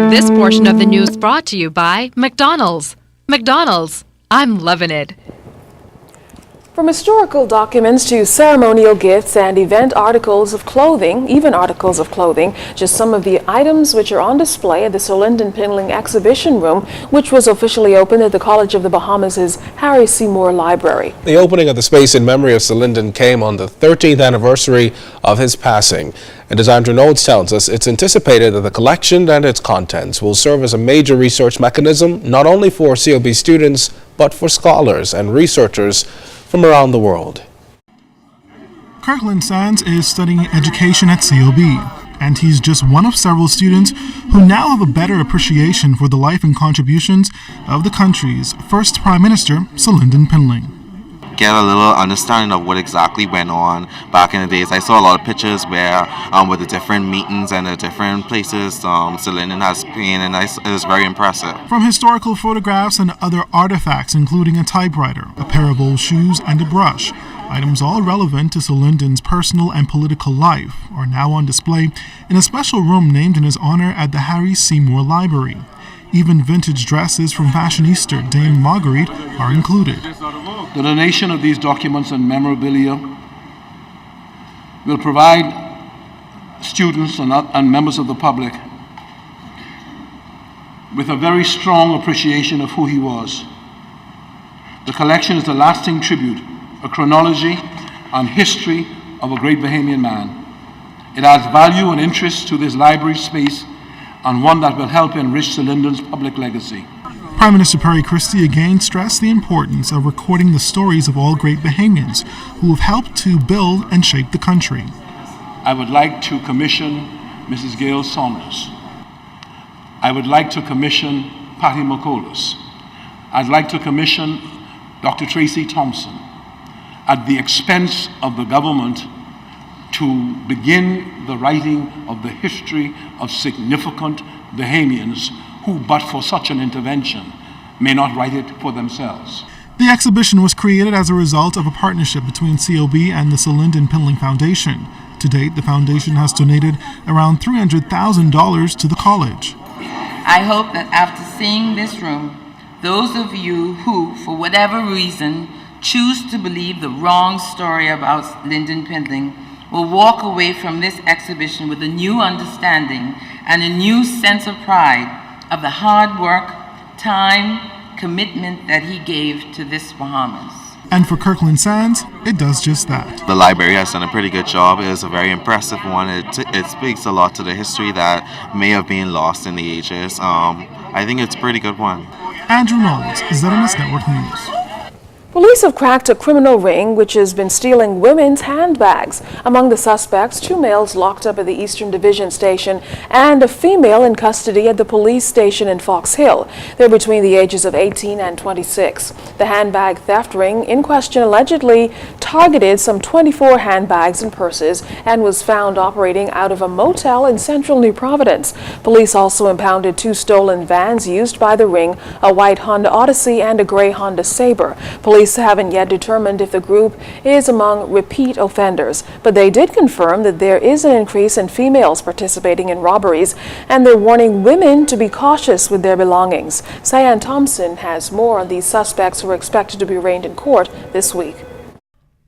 This portion of the news brought to you by McDonald's. McDonald's, I'm loving it. From historical documents to ceremonial gifts and event articles of clothing, even articles of clothing, just some of the items which are on display at the Sir Lyndon Pinling Exhibition Room, which was officially opened at the College of the Bahamas' Harry Seymour Library. The opening of the space in memory of Sir Lyndon came on the 13th anniversary of his passing. And as Andrew Knowles tells us, it's anticipated that the collection and its contents will serve as a major research mechanism, not only for COB students, but for scholars and researchers from around the world. Kirkland Sands is studying education at COB, and he's just one of several students who now have a better appreciation for the life and contributions of the country's first Prime Minister, Sir Lyndon Pinling. Get a little understanding of what exactly went on back in the days. I saw a lot of pictures where with the different meetings and the different places Sir Lyndon has been, and it was very impressive. From historical photographs and other artifacts, including a typewriter, a pair of old shoes, and a brush, items all relevant to Sir Lyndon's personal and political life are now on display in a special room named in his honor at the Harry Seymour Library. Even vintage dresses from fashionista Dame Marguerite are included. The donation of these documents and memorabilia will provide students and members of the public with a very strong appreciation of who he was. The collection is a lasting tribute, a chronology and history of a great Bahamian man. It adds value and interest to this library space, and one that will help enrich Sir Lyndon's public legacy. Prime Minister Perry Christie again stressed the importance of recording the stories of all great Bahamians who have helped to build and shape the country. I would like to commission Mrs. Gail Saunders. I would like to commission Patty McColas. I'd like to commission Dr. Tracy Thompson at the expense of the government to begin the writing of the history of significant Bahamians who, but for such an intervention, may not write it for themselves. The exhibition was created as a result of a partnership between COB and the Sir Lyndon Pinling Foundation. To date, the foundation has donated around $300,000 to the college. I hope that after seeing this room, those of you who, for whatever reason, choose to believe the wrong story about Lyndon Pinling will walk away from this exhibition with a new understanding and a new sense of pride of the hard work, time, commitment that he gave to this Bahamas. And for Kirkland Sands, it does just that. The library has done a pretty good job. It is a very impressive one. It speaks a lot to the history that may have been lost in the ages. I think it's a pretty good one. Andrew Knowles, ZNS Network News. Police have cracked a criminal ring which has been stealing women's handbags. Among the suspects, 2 males locked up at the Eastern Division Station and a female in custody at the police station in Fox Hill. They're between the ages of 18 and 26. The handbag theft ring in question allegedly targeted some 24 handbags and purses and was found operating out of a motel in central New Providence. Police also impounded 2 stolen vans used by the ring, a white Honda Odyssey and a gray Honda Sabre. Police haven't yet determined if the group is among repeat offenders, but they did confirm that there is an increase in females participating in robberies, and they're warning women to be cautious with their belongings. Cyan Thompson has more on these suspects who are expected to be arraigned in court this week.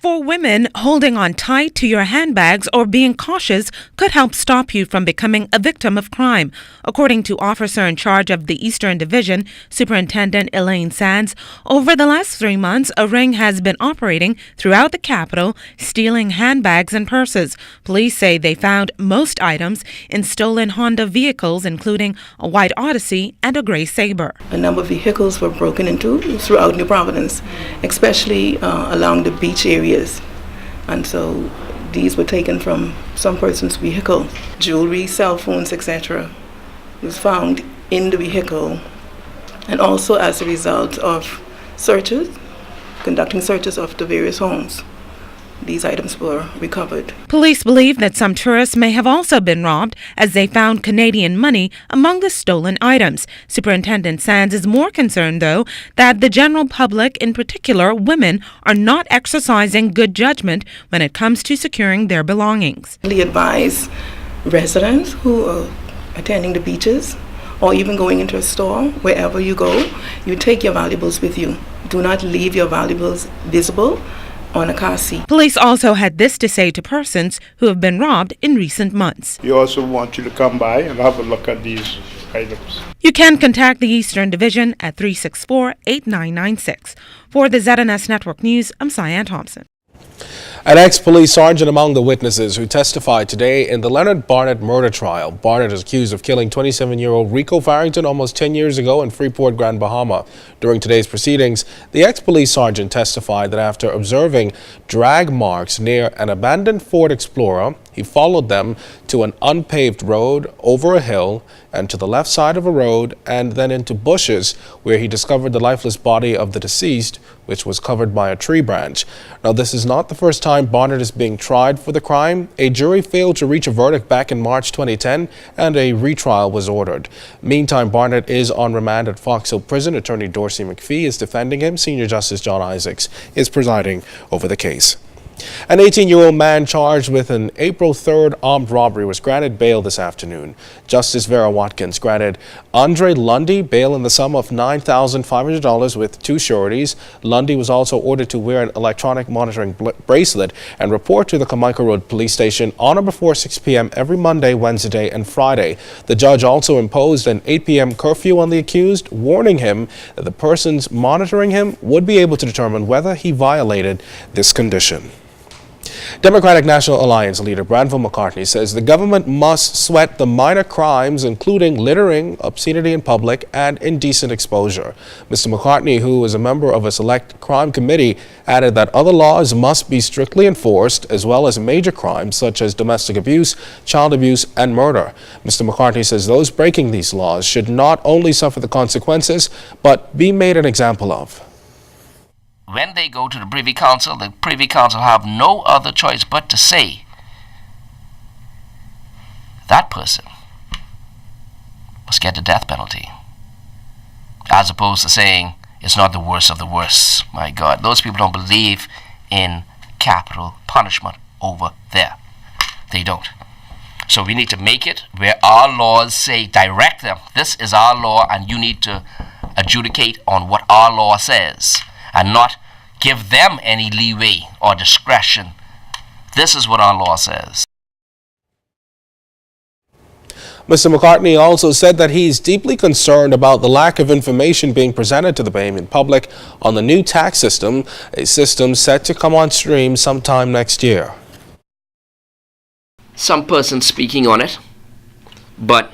For women, holding on tight to your handbags or being cautious could help stop you from becoming a victim of crime. According to officer in charge of the Eastern Division, Superintendent Elaine Sands, over the last 3 months, a ring has been operating throughout the capital, stealing handbags and purses. Police say they found most items in stolen Honda vehicles, including a white Odyssey and a gray Sabre. A number of vehicles were broken into throughout New Providence, especially along the beach area. And so these were taken from some person's vehicle. Jewelry, cell phones, etc. was found in the vehicle, and also as a result of conducting searches of the various homes. These items were recovered. Police believe that some tourists may have also been robbed, as they found Canadian money among the stolen items. Superintendent Sands is more concerned, though, that the general public, in particular women, are not exercising good judgment when it comes to securing their belongings. We advise residents who are attending the beaches or even going into a store. Wherever you go, you take your valuables with you. Do not leave your valuables visible on a car seat. Police also had this to say to persons who have been robbed in recent months. We also want you to come by and have a look at these items. You can contact the Eastern Division at 364-8996. For the ZNS Network News, I'm Cyan Thompson. An ex-police sergeant among the witnesses who testified today in the Leonard Barnett murder trial. Barnett is accused of killing 27-year-old Rico Farrington almost 10 years ago in Freeport, Grand Bahama. During today's proceedings, the ex-police sergeant testified that after observing drag marks near an abandoned Ford Explorer, he followed them to an unpaved road, over a hill, and to the left side of a road, and then into bushes, where he discovered the lifeless body of the deceased, which was covered by a tree branch. Now, this is not the first time Barnett is being tried for the crime. A jury failed to reach a verdict back in March 2010, and a retrial was ordered. Meantime, Barnett is on remand at Fox Hill Prison. Attorney Dorsey McPhee is defending him. Senior Justice John Isaacs is presiding over the case. An 18-year-old man charged with an April 3rd armed robbery was granted bail this afternoon. Justice Vera Watkins granted Andre Lundy bail in the sum of $9,500 with two sureties. Lundy was also ordered to wear an electronic monitoring bracelet and report to the Carmichael Road Police Station on or before 6 p.m. every Monday, Wednesday, and Friday. The judge also imposed an 8 p.m. curfew on the accused, warning him that the persons monitoring him would be able to determine whether he violated this condition. Democratic National Alliance leader Granville McCartney says the government must sweat the minor crimes, including littering, obscenity in public, and indecent exposure. Mr. McCartney, who is a member of a select crime committee, added that other laws must be strictly enforced, as well as major crimes such as domestic abuse, child abuse, and murder. Mr. McCartney says those breaking these laws should not only suffer the consequences, but be made an example of. When they go to the Privy Council have no other choice but to say that person must get the death penalty, as opposed to saying it's not the worst of the worst. My God, those people don't believe in capital punishment over there. They don't. So we need to make it where our laws say, direct them, this is our law and you need to adjudicate on what our law says, and not give them any leeway or discretion. This is what our law says. Mr. McCartney also said that he's deeply concerned about the lack of information being presented to the Bahamian public on the new tax system, a system set to come on stream sometime next year. Some person speaking on it, but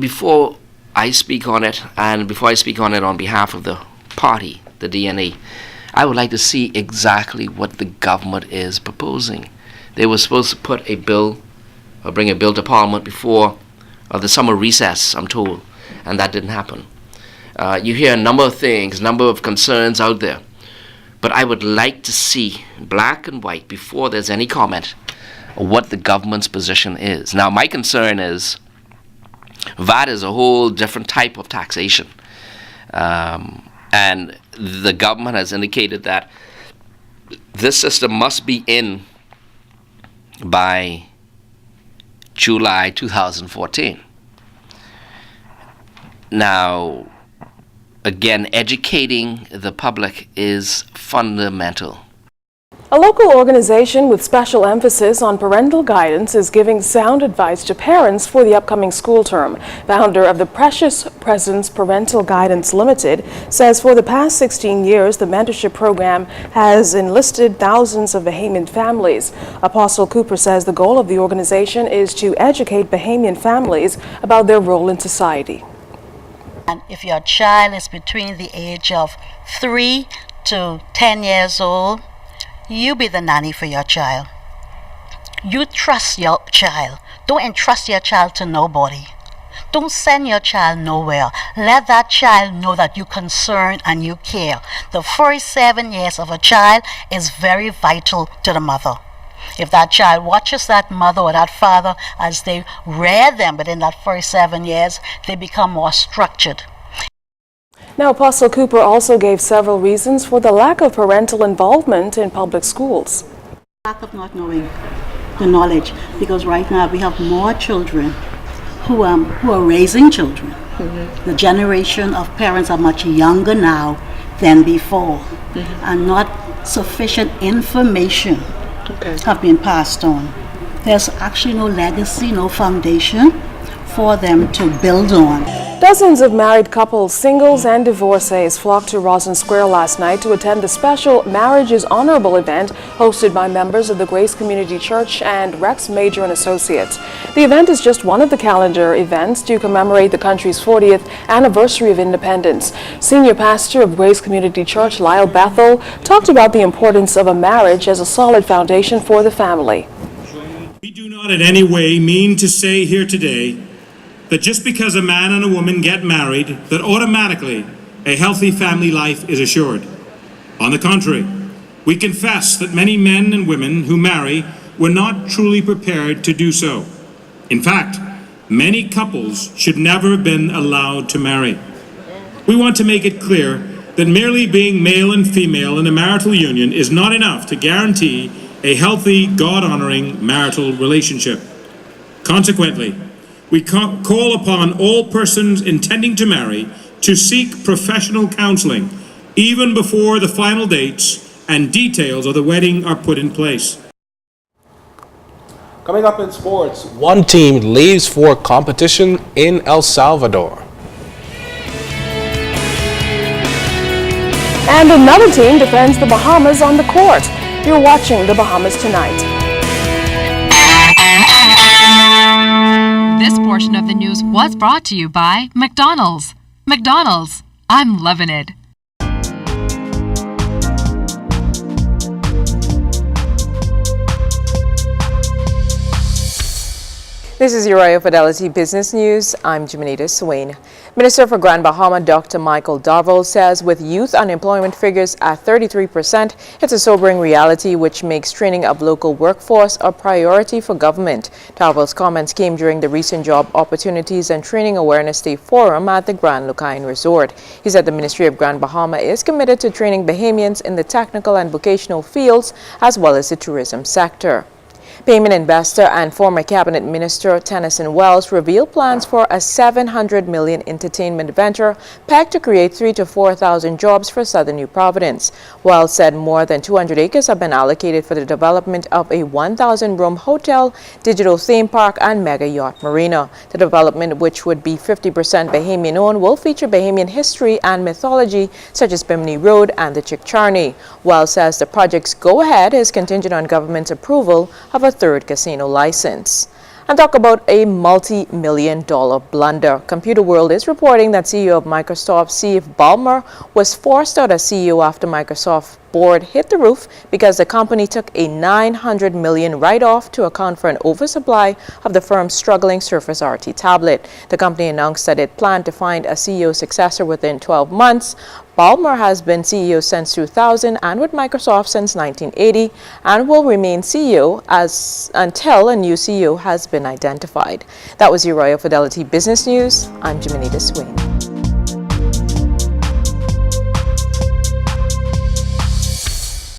before I speak on it, and before I speak on it on behalf of the party, the DNA, I would like to see exactly what the government is proposing. They were supposed to put a bill, or bring a bill to Parliament before the summer recess, I'm told, and that didn't happen. You hear a number of things, number of concerns out there, but I would like to see black and white before there's any comment what the government's position is. Now, my concern is VAT is a whole different type of taxation. And the government has indicated that this system must be in by July 2014. Now, again, educating the public is fundamental. A local organization with special emphasis on parental guidance is giving sound advice to parents for the upcoming school term. Founder of the Precious Presence Parental Guidance Limited says for the past 16 years, the mentorship program has enlisted thousands of Bahamian families. Apostle Cooper says the goal of the organization is to educate Bahamian families about their role in society. And if your child is between the age of 3 to 10 years old, you be the nanny for your child. You trust your child. Don't entrust your child to nobody. Don't send your child nowhere. Let that child know that you're concerned and you care. The first 7 years of a child is very vital to the mother. If that child watches that mother or that father as they rear them within that first 7 years, they become more structured. Now, Apostle Cooper also gave several reasons for the lack of parental involvement in public schools. Lack of not knowing. the knowledge, because right now we have more children who are raising children. The generation of parents are much younger now than before, and not sufficient information have been passed on. There's actually no legacy, no foundation for them to build on. Dozens of married couples, singles and divorcees flocked to Roslyn Square last night to attend the special Marriage is Honorable event hosted by members of the Grace Community Church and Rex Major and Associates. The event is just one of the calendar events to commemorate the country's 40th anniversary of independence. Senior pastor of Grace Community Church, Lyle Bethel, talked about the importance of a marriage as a solid foundation for the family. We do not in any way mean to say here today that just because a man and a woman get married, that automatically a healthy family life is assured. On the contrary, we confess that many men and women who marry were not truly prepared to do so. In fact, many couples should never have been allowed to marry. We want to make it clear that merely being male and female in a marital union is not enough to guarantee a healthy, God-honoring marital relationship. Consequently, we call upon all persons intending to marry to seek professional counseling even before the final dates and details of the wedding are put in place. Coming up in sports, one team leaves for competition in El Salvador. And another team defends the Bahamas on the court. You're watching the Bahamas Tonight. This portion of the news was brought to you by McDonald's. McDonald's, I'm loving it. This is your Royal Fidelity Business News. I'm Jimenita Swain. Minister for Grand Bahama, Dr. Michael Darville, says with youth unemployment figures at 33%, it's a sobering reality which makes training of local workforce a priority for government. Darville's comments came during the recent Job Opportunities and Training Awareness Day Forum at the Grand Lucaine Resort. He said the Ministry of Grand Bahama is committed to training Bahamians in the technical and vocational fields as well as the tourism sector. Payment investor and former cabinet minister Tennyson Wells revealed plans for a $700 million entertainment venture pegged to create 3,000 to 4,000 jobs for southern New Providence. Wells said more than 200 acres have been allocated for the development of a 1,000-room hotel, digital theme park, and mega yacht marina. The development, which would be 50% Bahamian-owned, will feature Bahamian history and mythology such as Bimini Road and the Chickcharney. Wells says the project's go-ahead is contingent on government's approval of a third casino license. And talk about a multi-million-dollar blunder. Computer World is reporting that CEO of Microsoft, Steve Ballmer, was forced out as CEO after Microsoft board hit the roof because the company took a $900 million write-off to account for an oversupply of the firm's struggling Surface RT tablet. The company announced that it planned to find a CEO successor within 12 months. Ballmer has been CEO since 2000 and with Microsoft since 1980 and will remain CEO until a new CEO has been identified. That was your Royal Fidelity Business News. I'm Jimenita Swain.